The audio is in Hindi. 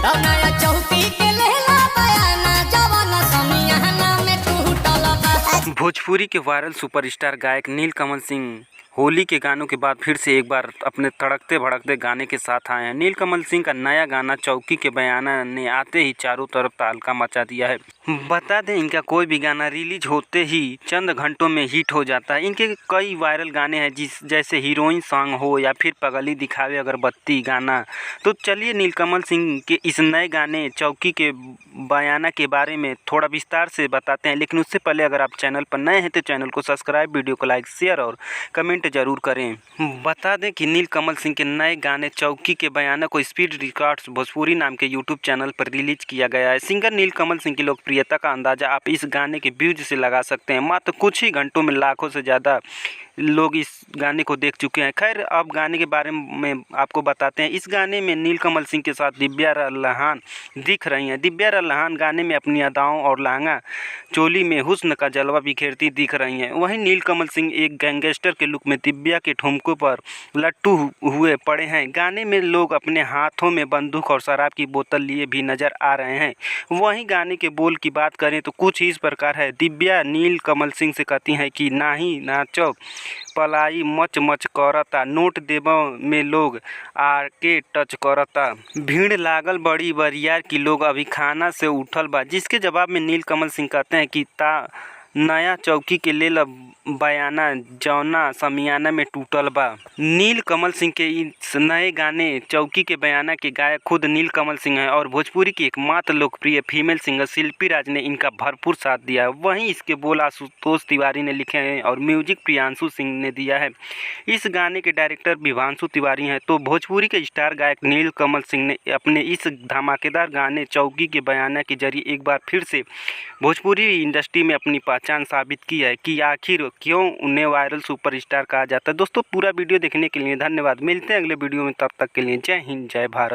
अब नया चौकी के लेला बयाना जवाना समियाना में टूटल बा। भोजपुरी के वायरल सुपरस्टार गायक नीलकमल सिंह होली के गानों के बाद फिर से एक बार अपने तड़कते भड़कते गाने के साथ आए हैं। नीलकमल सिंह का नया गाना चौकी के बयाना ने आते ही चारों तरफ तहलका मचा दिया है। बता दें, इनका कोई भी गाना रिलीज होते ही चंद घंटों में हिट हो जाता है। इनके कई वायरल गाने हैं जैसे हीरोइन सॉन्ग हो या फिर पगली दिखावे अगरबत्ती गाना। तो चलिए नीलकमल सिंह के इस नए गाने चौकी के बयाना के बारे में थोड़ा विस्तार से बताते हैं। लेकिन उससे पहले अगर आप चैनल पर नए हैं तो चैनल को सब्सक्राइब, वीडियो को लाइक, शेयर और कमेंट जरूर करें। बता दें कि नीलकमल सिंह के नए गाने चौकी के बयाना को स्पीड रिकॉर्ड्स भोजपुरी नाम के यूट्यूब चैनल पर रिलीज किया गया है। सिंगर नीलकमल सिंह की लोकप्रियता का अंदाजा आप इस गाने के व्यूज से लगा सकते हैं। मात्र कुछ ही घंटों में लाखों से ज़्यादा लोग इस गाने को देख चुके हैं। खैर, अब गाने के बारे में आपको बताते हैं। इस गाने में नीलकमल सिंह के साथ दिव्या रल्हान दिख रही हैं। दिव्या रल्हान गाने में अपनी अदाओं और लहंगा चोली में हुस्न का जलवा बिखेरती दिख रही हैं। वहीं नीलकमल सिंह एक गैंगस्टर के लुक में दिव्या के ठुमकों पर लट्टू हुए पड़े हैं। गाने में लोग अपने हाथों में बंदूक और शराब की बोतल लिए भी नजर आ रहे हैं। वहीं गाने के बोल की बात करें तो कुछ इस प्रकार है। दिव्या नीलकमल सिंह से कहती हैं कि नाही नाचो पलाई मच मच करता, नोट देब में लोग आके टच करता, भीड़ लागल बड़ी बरियार की लोग अभी खाना से उठल बा। जिसके जवाब में नीलकमल सिंह कहते हैं कि ता नया चौकी के लेल बयाना जौना समियाना में टूटल बा। नीलकमल सिंह के इस नए गाने चौकी के बयाना के गायक खुद नीलकमल सिंह हैं और भोजपुरी की एकमात्र लोकप्रिय फीमेल सिंगर शिल्पी राज ने इनका भरपूर साथ दिया है। वहीं इसके बोल आशुतोष तिवारी ने लिखे हैं और म्यूजिक प्रियांशु सिंह ने दिया है। इस गाने के डायरेक्टर विभांशु तिवारी हैं। तो भोजपुरी के स्टार गायक नीलकमल सिंह ने अपने इस धमाकेदार गाने चौकी के बयाना के जरिए एक बार फिर से भोजपुरी इंडस्ट्री में अपनी पहचान साबित की है कि आखिर क्यों उन्हें वायरल सुपरस्टार कहा जाता है। दोस्तों, पूरा वीडियो देखने के लिए धन्यवाद। मिलते हैं अगले वीडियो में, तब तक के लिए जय हिंद, जय भारत।